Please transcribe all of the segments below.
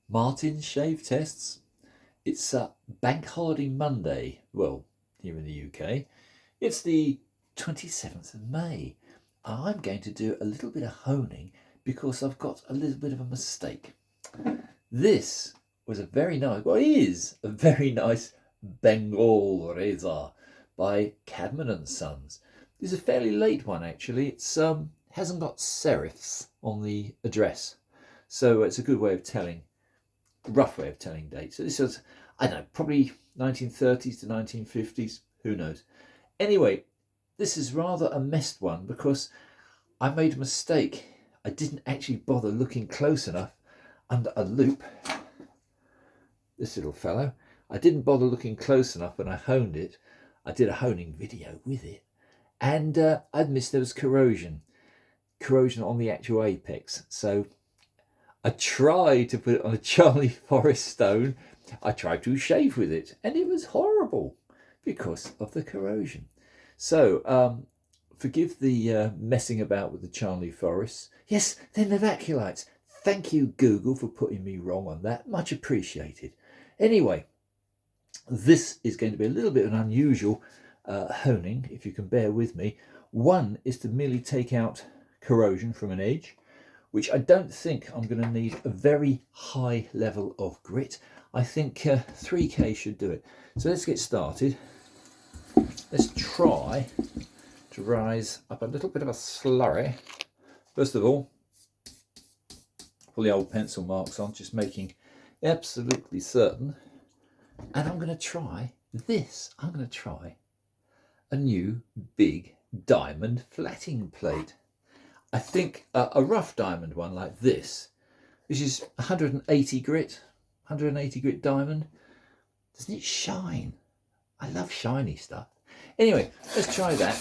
Martin's shave tests. It's Bank Holiday Monday. Well, here in the UK, it's the 27th of May. I'm going to do a little bit of honing because I've got a little bit of a mistake. This was a very nice, well, it is a very nice Bengal razor by Cadman and Sons. This is a fairly late one actually. It's hasn't got serifs on the address, so it's a good way of telling, rough way of telling dates. So this was, I don't know, probably 1930s to 1950s, who knows. Anyway, this is rather a messed one because I made a mistake. I didn't actually bother looking close enough under a loop. This little fellow, I didn't bother looking close enough when I honed it. I did a honing video with it, and I'd missed there was corrosion on the actual apex. So I tried to put it on a Charlie Forest stone. I tried to shave with it, and it was horrible because of the corrosion. So forgive the messing about with the Charlie Forests. Yes, they're Novaculites. Thank you, Google, for putting me wrong on that. Much appreciated. Anyway, this is going to be a little bit of an unusual honing, if you can bear with me. One is to merely take out corrosion from an edge, which I don't think I'm going to need a very high level of grit. I think 3K should do it. So let's get started. Let's try to rise up a little bit of a slurry. First of all, pull the old pencil marks on, just making absolutely certain. And I'm going to try this. I'm going to try a new big diamond flatting plate. I think a rough diamond one like this, which is 180 grit diamond, doesn't it shine? I love shiny stuff. Anyway, let's try that.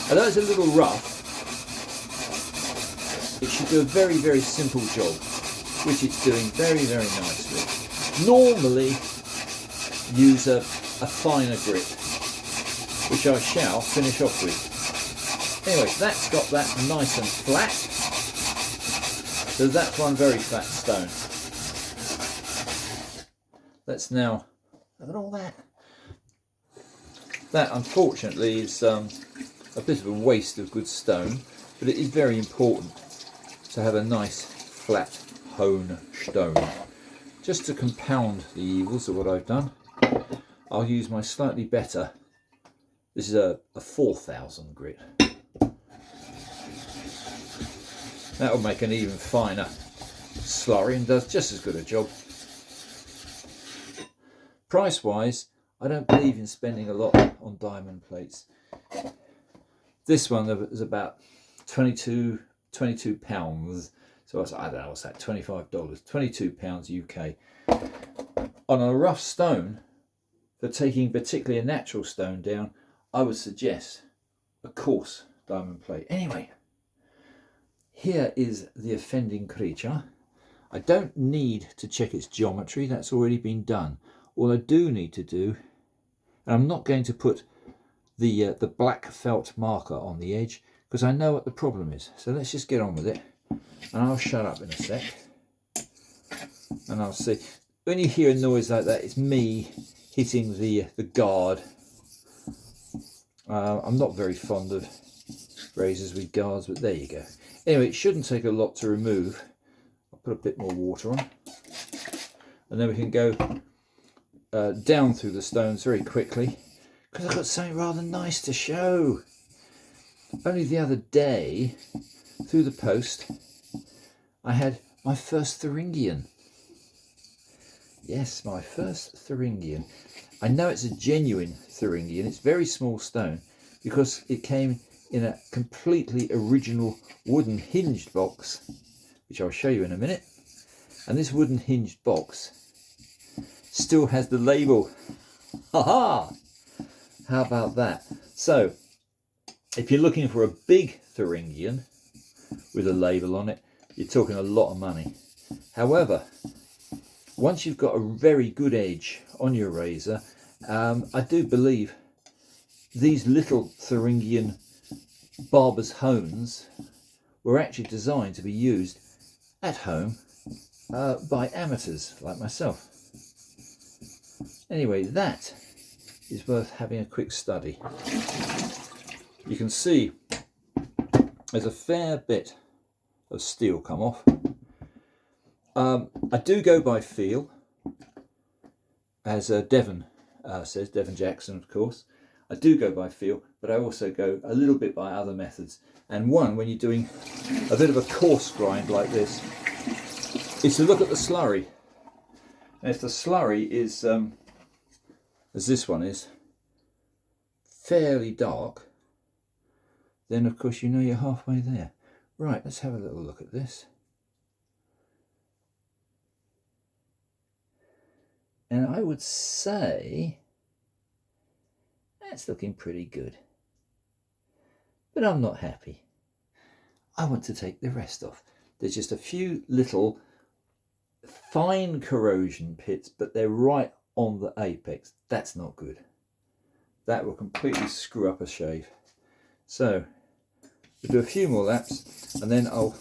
Although it's a little rough, it should do a very, very simple job, which it's doing very, very nicely. Normally use a finer grit, which I shall finish off with. Anyway, that's got that nice and flat. So that's one very flat stone. Let's now look at all that. That unfortunately is a bit of a waste of good stone, but it is very important to have a nice flat hone stone. Just to compound the evils of what I've done, I'll use my slightly better, this is a 4000 grit. That'll make an even finer slurry and does just as good a job. Price wise, I don't believe in spending a lot on diamond plates. This one is about 22 pounds. So I don't know, what's that, $25, £22 UK. On a rough stone, for taking particularly a natural stone down, I would suggest a coarse diamond plate. Anyway, here is the offending creature. I don't need to check its geometry, that's already been done. All I do need to do, and I'm not going to put the black felt marker on the edge because I know what the problem is. So let's just get on with it, and I'll shut up in a sec and I'll see. When you hear a noise like that, it's me hitting the guard. I'm not very fond of razors with guards, but there you go. Anyway, it shouldn't take a lot to remove. I'll put a bit more water on, and then we can go down through the stones very quickly because I've got something rather nice to show. Only the other day, through the post, I had my first Thuringian. Yes, my first Thuringian. I know it's a genuine Thuringian. It's very small stone because it came in a completely original wooden hinged box, which I'll show you in a minute. And this wooden hinged box still has the label. Ha-ha! How about that? So, if you're looking for a big Thuringian with a label on it, you're talking a lot of money. However, once you've got a very good edge on your razor, I do believe these little Thuringian barber's hones were actually designed to be used at home by amateurs like myself. Anyway, that is worth having a quick study. You can see there's a fair bit of steel come off. I do go by feel, as Devon says, Devon Jackson of course. I do go by feel, but I also go a little bit by other methods. And one, when you're doing a bit of a coarse grind like this, is to look at the slurry. And if the slurry is, as this one is, fairly dark, then of course you know you're halfway there. Right, let's have a little look at this. And I would say that's looking pretty good. But I'm not happy. I want to take the rest off. There's just a few little fine corrosion pits, but they're right on the apex. That's not good. That will completely screw up a shave. So we'll do a few more laps and then I'll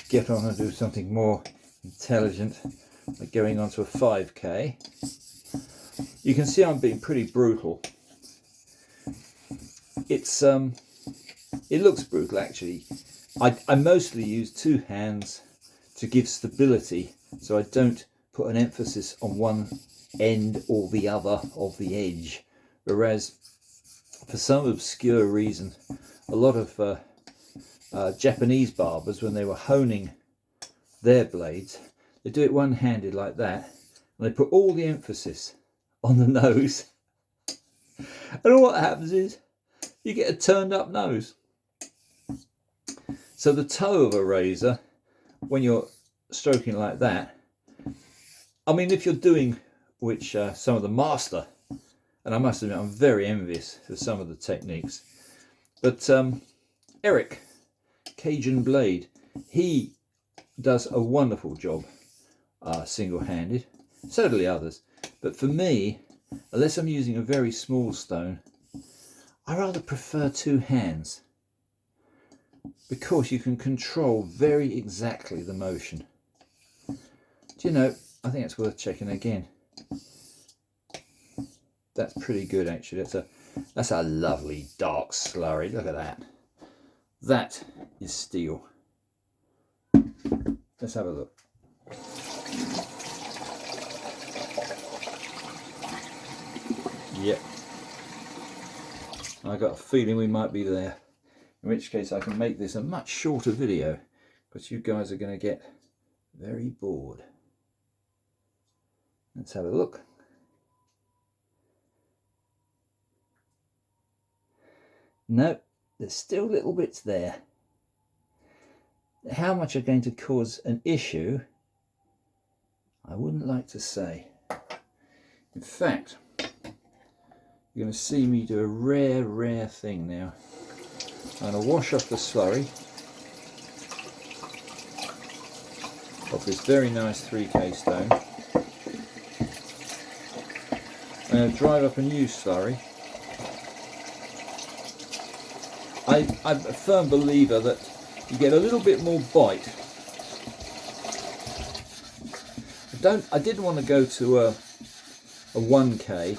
get on and do something more intelligent, like going on to a 5k. You can see I'm being pretty brutal. It looks brutal actually. I mostly use two hands to give stability, so I don't put an emphasis on one end or the other of the edge. Whereas for some obscure reason, a lot of Japanese barbers, when they were honing their blades, they do it one-handed like that, and they put all the emphasis on the nose. And all what happens is you get a turned up nose. So the toe of a razor, when you're stroking like that, I mean, if you're doing, which some of the master, and I must admit I'm very envious of some of the techniques, but Eric, Cajun Blade, he does a wonderful job single-handed, so do the others. But for me, unless I'm using a very small stone, I rather prefer two hands, because you can control very exactly the motion. Do you know, I think it's worth checking again. That's pretty good actually. That's a lovely dark slurry. Look at that. That is steel. Let's have a look. Yep. I got a feeling we might be there. In which case I can make this a much shorter video, because you guys are going to get very bored. Let's have a look. No, there's still little bits there. How much are going to cause an issue, I wouldn't like to say. In fact, you're going to see me do a rare thing now. I'm going to wash off the slurry of this very nice 3K stone. I'm going to drive up a new slurry. I'm a firm believer that you get a little bit more bite. I didn't want to go to a 1K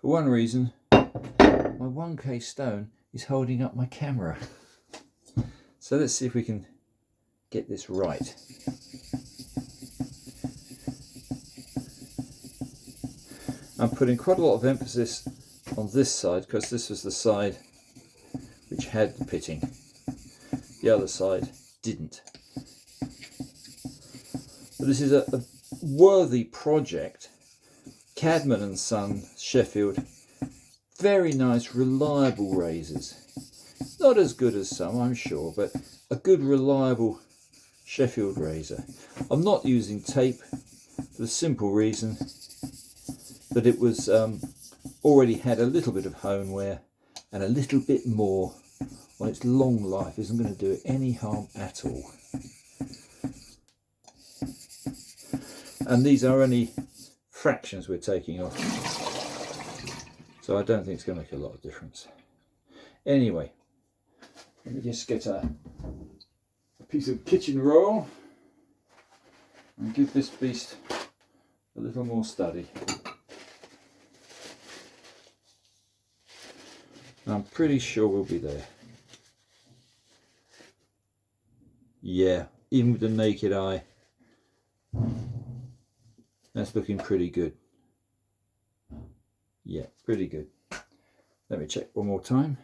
for one reason. My 1K stone is holding up my camera. So let's see if we can get this right. I'm putting quite a lot of emphasis on this side, because this was the side which had the pitting. The other side didn't. But this is a worthy project. Cadman and Son, Sheffield, very nice, reliable razors. Not as good as some, I'm sure, but a good, reliable Sheffield razor. I'm not using tape for the simple reason that it was already had a little bit of hone wear, and a little bit more on its long life isn't going to do it any harm at all. And these are only fractions we're taking off, so I don't think it's going to make a lot of difference. Anyway, let me just get a piece of kitchen roll. and give this beast a little more study. I'm pretty sure we'll be there. Yeah, even with the naked eye, that's looking pretty good. Yeah, pretty good. Let me check one more time.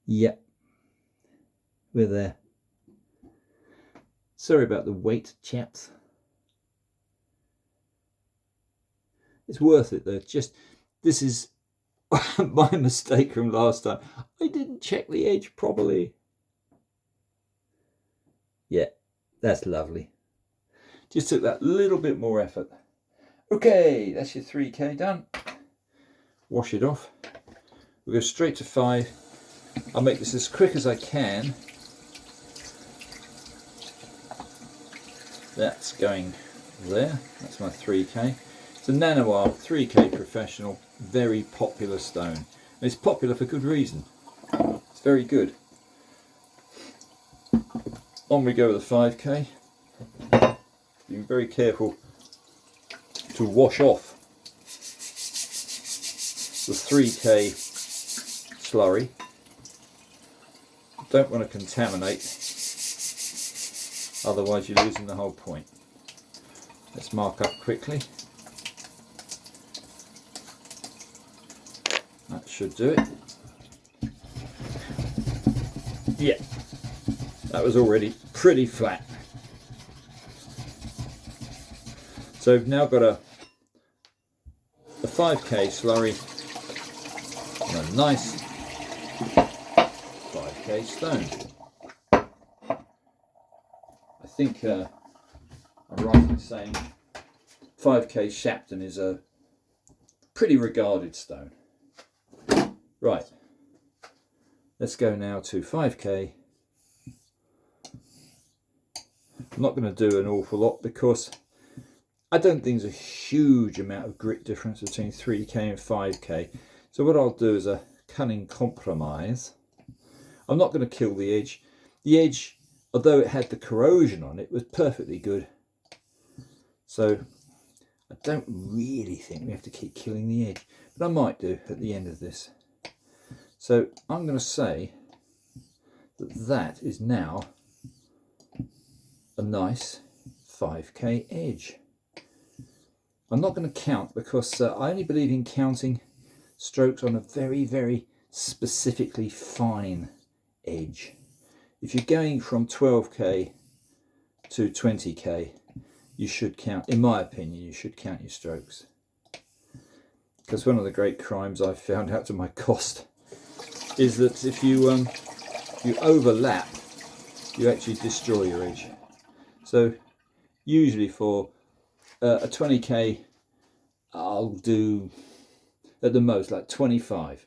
Yep, we're there. Sorry about the wait, chaps. It's worth it though. Just, this is my mistake from last time. I didn't check the edge properly. Yeah, that's lovely. Just took that little bit more effort. Okay, that's your 3K done. Wash it off. We'll go straight to 5. I'll make this as quick as I can. That's going there. That's my 3K. It's a Naniwa 3K Professional, very popular stone. And it's popular for good reason. It's very good. On we go with the 5K. Being very careful to wash off the 3K slurry. Don't want to contaminate, otherwise you're losing the whole point. Let's mark up quickly. That should do it. Yeah, that was already pretty flat. So we've now got a 5K slurry and a nice 5K stone. I think I'm right in saying 5K Shapton is a pretty regarded stone. Right, let's go now to 5K. I'm not going to do an awful lot because I don't think there's a huge amount of grit difference between 3K and 5K. So what I'll do is a cunning compromise. I'm not going to kill the edge. The edge, although it had the corrosion on it, was perfectly good. So I don't really think we have to keep killing the edge, but I might do at the end of this. So I'm going to say that that is now a nice 5K edge. I'm not going to count because I only believe in counting strokes on a very, very specifically fine edge. If you're going from 12K to 20K, you should count, in my opinion, you should count your strokes. Because one of the great crimes I've found out to my cost is that if you overlap, you actually destroy your edge. So usually for a 20K, I'll do at the most like 25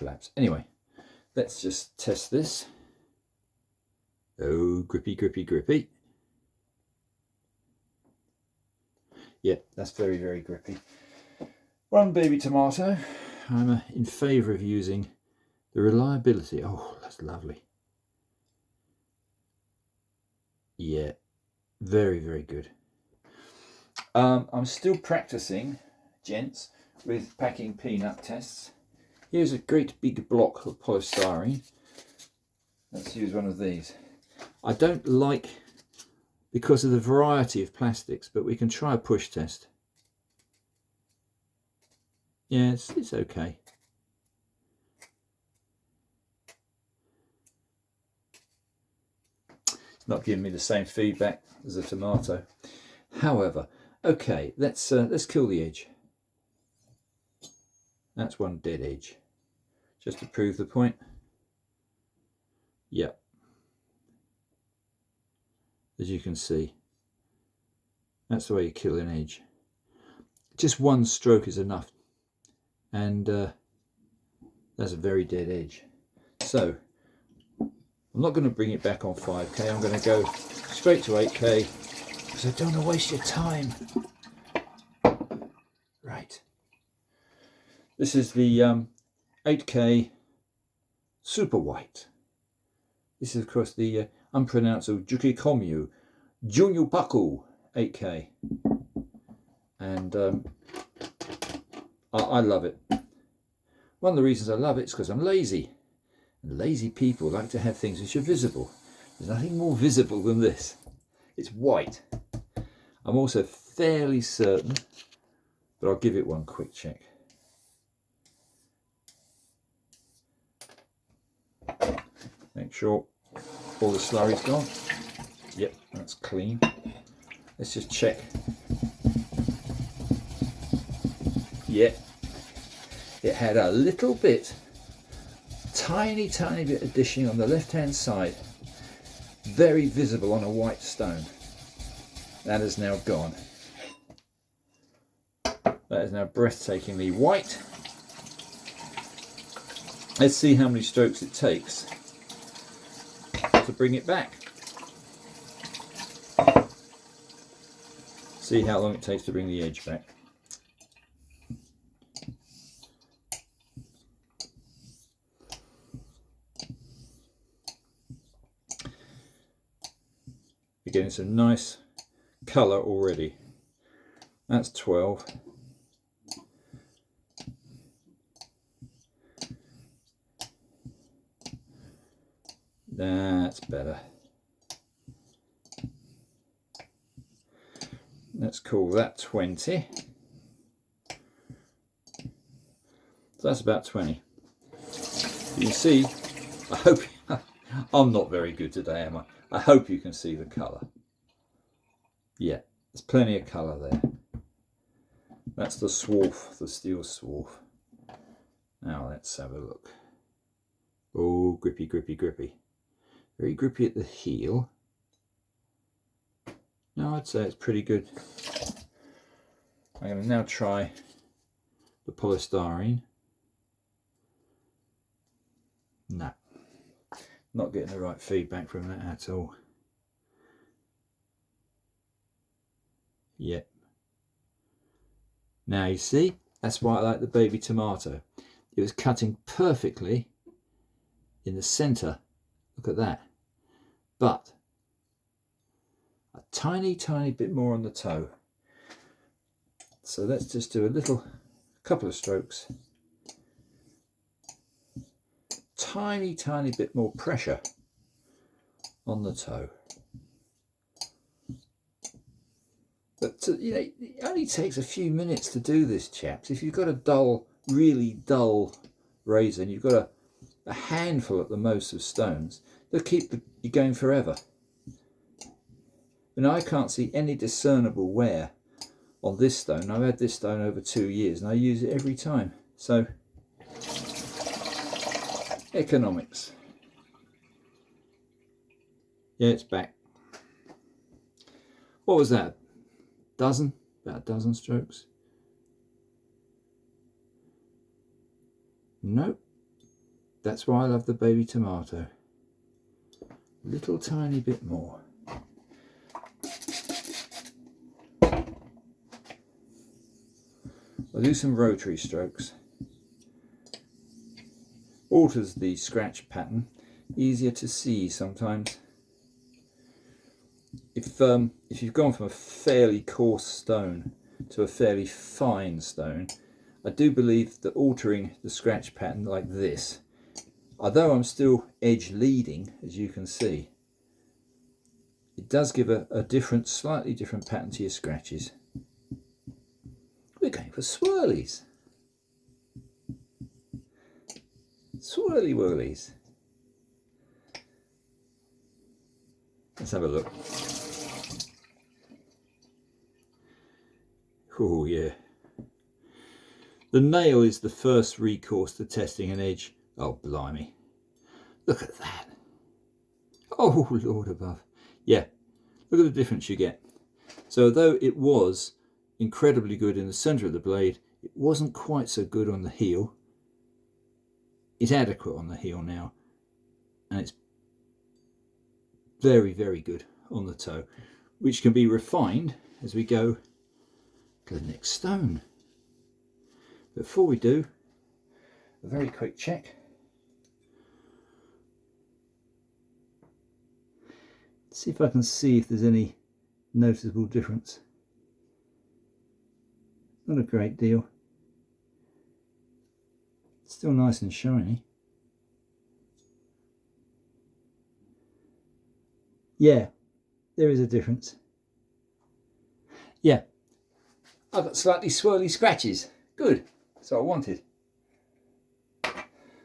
laps. Anyway, let's just test this. Oh, grippy, grippy, grippy. Yeah, that's very, very grippy. One baby tomato. I'm in favour of using the reliability. Oh, that's lovely. Yeah, very, very good. I'm still practicing, gents, with packing peanut tests. Here's a great big block of polystyrene. Let's use one of these. I don't like, because of the variety of plastics, but we can try a push test. Yeah, it's okay. It's not giving me the same feedback as a tomato. However, okay, let's kill the edge. That's one dead edge. Just to prove the point. Yep. As you can see, that's the way you kill an edge. Just one stroke is enough, and that's a very dead edge. So I'm not going to bring it back on 5K. I'm going to go straight to 8K because I don't want to waste your time. Right. This is the 8K super white. This is of course the unpronounceable Jukikomyu Junyupaku 8K, and I love it. One of the reasons I love it is because I'm lazy, and lazy people like to have things which are visible. There's nothing more visible than this. It's white. I'm also fairly certain, but I'll give it one quick check. Make sure all the slurry's gone. Yep, that's clean. Let's just check. Yeah, it had a little bit, tiny bit of dishing on the left hand side, very visible on a white stone. That is now gone. That is now breathtakingly white. Let's see how many strokes it takes to bring it back. See how long it takes to bring the edge back. You're getting some nice colour already. That's 12. That's better. Let's call that 20. So that's about 20. You see, I hope I'm not very good today, am I? I hope you can see the colour. Yeah, there's plenty of colour there. That's the swarf, the steel swarf. Now let's have a look. Oh, grippy, grippy, grippy. Very grippy at the heel. No, I'd say it's pretty good. I'm going to now try the polystyrene. No, not getting the right feedback from that at all. Yep. Now you see, that's why I like the baby tomato. It was cutting perfectly in the centre. Look at that. But a tiny bit more on the toe. So let's just do a couple of strokes. Tiny bit more pressure on the toe. But you know, it only takes a few minutes to do this, chaps. If you've got a dull, really dull razor and you've got a handful at the most of stones, they'll keep you going forever. And I can't see any discernible wear on this stone. I've had this stone over 2 years and I use it every time. So, economics. Yeah, it's back. What was that? Dozen? About a dozen strokes? Nope. That's why I love the baby tomato. Little tiny bit more. I'll do some rotary strokes. Alters the scratch pattern. Easier to see sometimes. If you've gone from a fairly coarse stone to a fairly fine stone, I do believe that altering the scratch pattern like this, although I'm still edge leading, as you can see, it does give a different, slightly different pattern to your scratches. We're going for swirlies. Swirly whirlies. Let's have a look. Oh yeah. The nail is the first recourse to testing an edge. Oh blimey. Look at that. Oh Lord above. Yeah, look at the difference you get. So although it was incredibly good in the centre of the blade, it wasn't quite so good on the heel. It's adequate on the heel now. And it's very good on the toe, which can be refined as we go to the next stone. Before we do, a very quick check. see if I can see if there's any noticeable difference. Not a great deal. Still nice and shiny. Yeah, there is a difference. Yeah, I've got slightly swirly scratches. Good, that's what I wanted.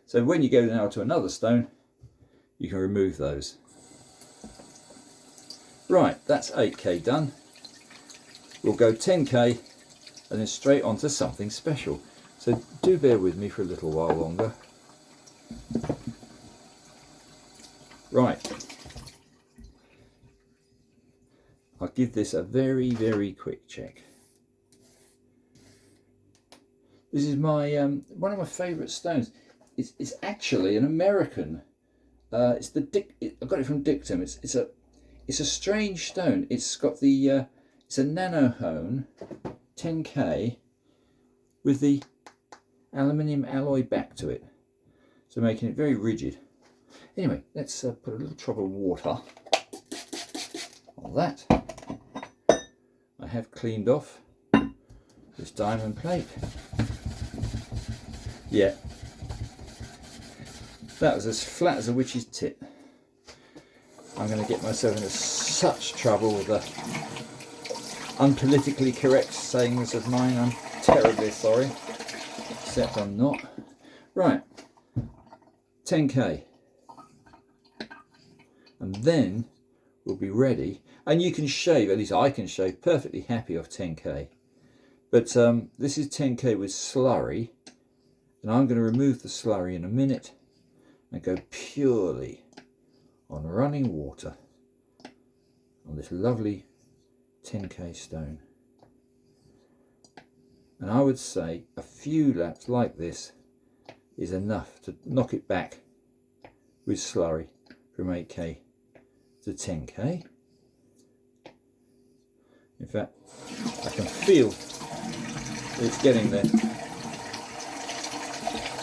So when you go now to another stone, you can remove those. Right, that's 8K done. We'll go 10K and then straight on to something special. So do bear with me for a little while longer. Right. I'll give this a very, very quick check. This is my one of my favourite stones. It's actually an American. It's the I got it from Dictum. It's a strange stone. It's got the it's a Nanohone 10K with the aluminium alloy back to it, so making it very rigid. Anyway, let's put a little drop of water on that. I have cleaned off this diamond plate. Yeah, that was as flat as a witch's tit. I'm going to get myself into such trouble with the unpolitically correct sayings of mine. I'm terribly sorry, except I'm not. Right, 10K. And then we'll be ready. And you can shave, at least I can shave perfectly happy off 10K. But this is 10K with slurry. And I'm going to remove the slurry in a minute and go purely on running water on this lovely 10K stone. And I would say a few laps like this is enough to knock it back with slurry from 8K to 10K. In fact, I can feel that it's getting there.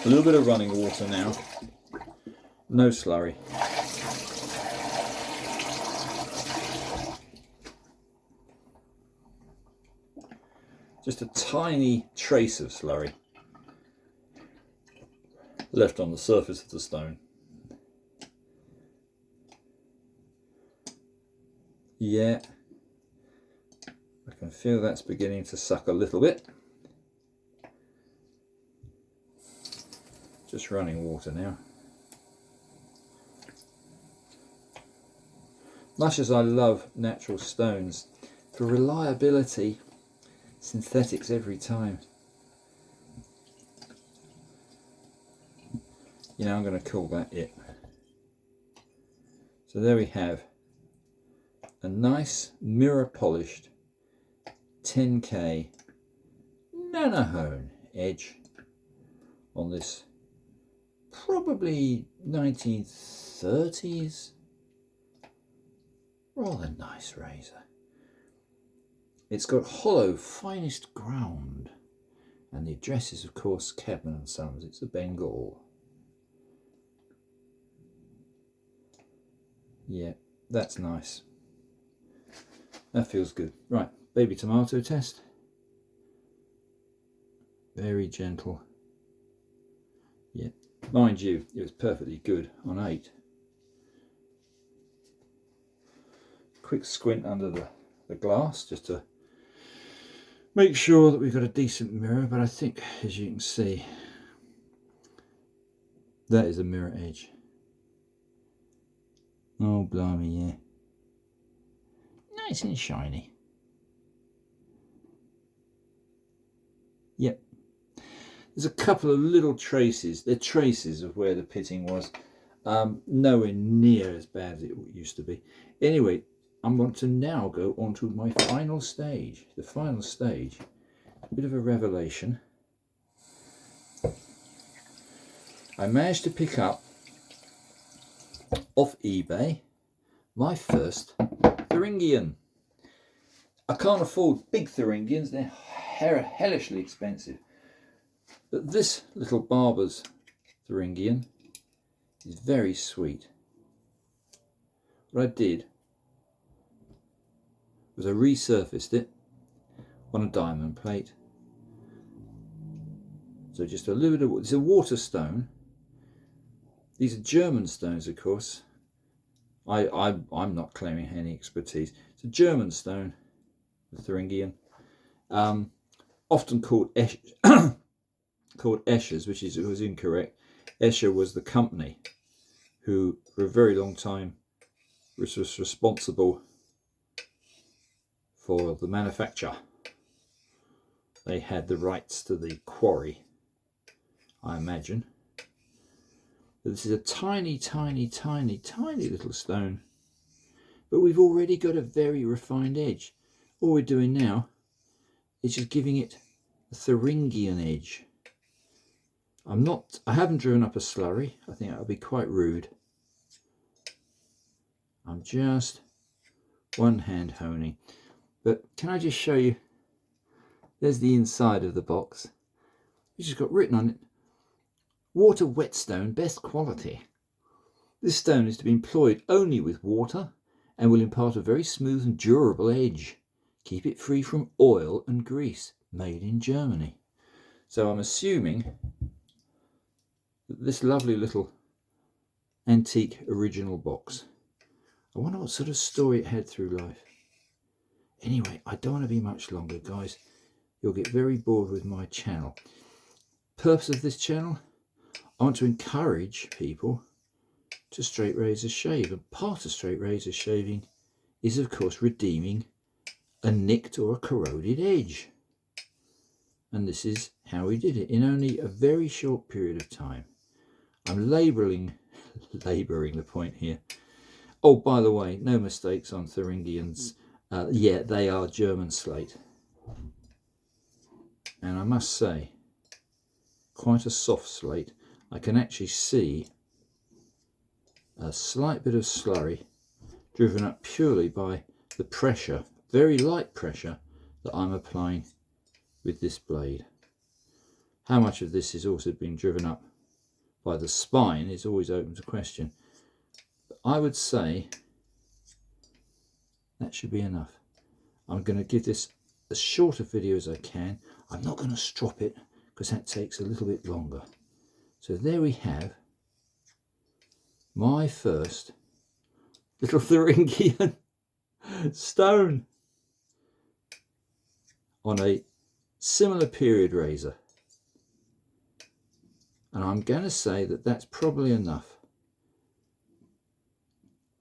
A little bit of running water now, no slurry. Just a tiny trace of slurry left on the surface of the stone. Yeah, I can feel that's beginning to suck a little bit. Just running water now. Much as I love natural stones, for reliability, synthetics every time. You know, I'm going to call that it. So there we have a nice mirror polished 10K Nanohone edge on this probably 1930s rather nice razor. It's got hollow finest ground, and the address is of course Cadman and Sons. It's a Bengal. Yeah, that's nice. That feels good. Right, baby tomato test. Very gentle. Yeah, mind you, it was perfectly good on 8. Quick squint under the glass just to make sure that we've got a decent mirror, but I think, as you can see, that is a mirror edge. Oh blimey, yeah. Nice and shiny. Yep. There's a couple of little traces. They're traces of where the pitting was. Nowhere near as bad as it used to be. Anyway, I'm going to now go on to my final stage. The final stage, a bit of a revelation. I managed to pick up off eBay my first Thuringian. I can't afford big Thuringians, they're hellishly expensive. But this little barber's Thuringian is very sweet. What I did was I resurfaced it on a diamond plate. So just a little bit of, it's a water stone. These are German stones, of course. I'm not claiming any expertise. It's a German stone, the Thuringian, often called called Eschers, which was incorrect. Escher was the company who, for a very long time, was responsible for the manufacture. They had the rights to the quarry, I imagine. But this is a tiny, tiny, tiny, tiny little stone. But we've already got a very refined edge. All we're doing now is just giving it a Thuringian edge. I haven't driven up a slurry. I think that would be quite rude. I'm just one hand honing. But can I just show you? There's the inside of the box. It's just got written on it, water whetstone, best quality. This stone is to be employed only with water and will impart a very smooth and durable edge. Keep it free from oil and grease. Made in Germany. So I'm assuming that this lovely little antique original box, I wonder what sort of story it had through life. Anyway, I don't want to be much longer, guys. You'll get very bored with my channel. Purpose of this channel, I want to encourage people to straight razor shave, and part of straight razor shaving is of course redeeming a nicked or a corroded edge. And this is how we did it in only a very short period of time. I'm labouring the point here. Oh, by the way, no mistakes on Thuringians. Yeah, they are German slate. And I must say, quite a soft slate. I can actually see a slight bit of slurry driven up purely by the pressure, very light pressure, that I'm applying with this blade. How much of this is also being driven up by the spine is always open to question. But I would say that should be enough. I'm going to give this as short a video as I can. I'm not going to strop it because that takes a little bit longer. So there we have my first little Thuringian stone on a similar period razor. And I'm going to say that that's probably enough.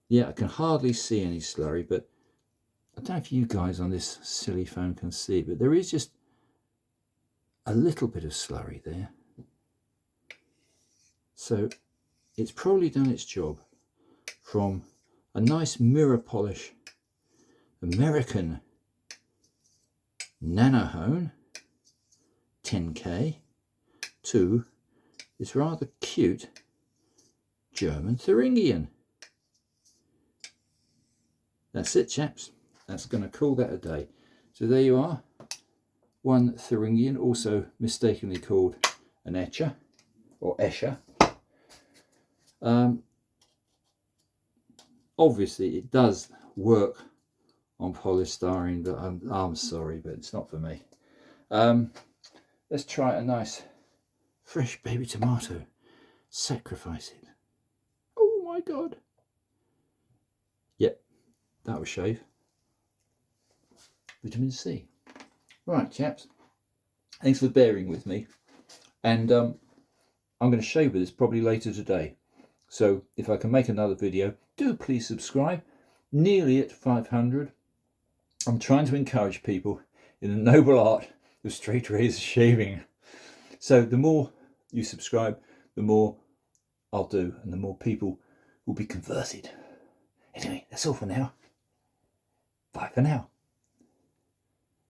Yeah, I can hardly see any slurry, but I don't know if you guys on this silly phone can see, but there is just a little bit of slurry there. So it's probably done its job. From a nice mirror polish American Nanohone 10K to this rather cute German Thuringian. That's it, chaps. That's going to call that a day. So there you are. One Thuringian, also mistakenly called an Etcher or Escher. Obviously it does work on polystyrene, but I'm sorry, but it's not for me. Let's try a nice fresh baby tomato. Sacrifice it. Oh my god. Yep, that was shave. Vitamin C. Right, chaps. Thanks for bearing with me. And I'm going to shave with this probably later today. So if I can make another video, do please subscribe. Nearly at 500. I'm trying to encourage people in the noble art of straight razor shaving. So the more you subscribe, the more I'll do, and the more people will be converted. Anyway, that's all for now. Bye for now.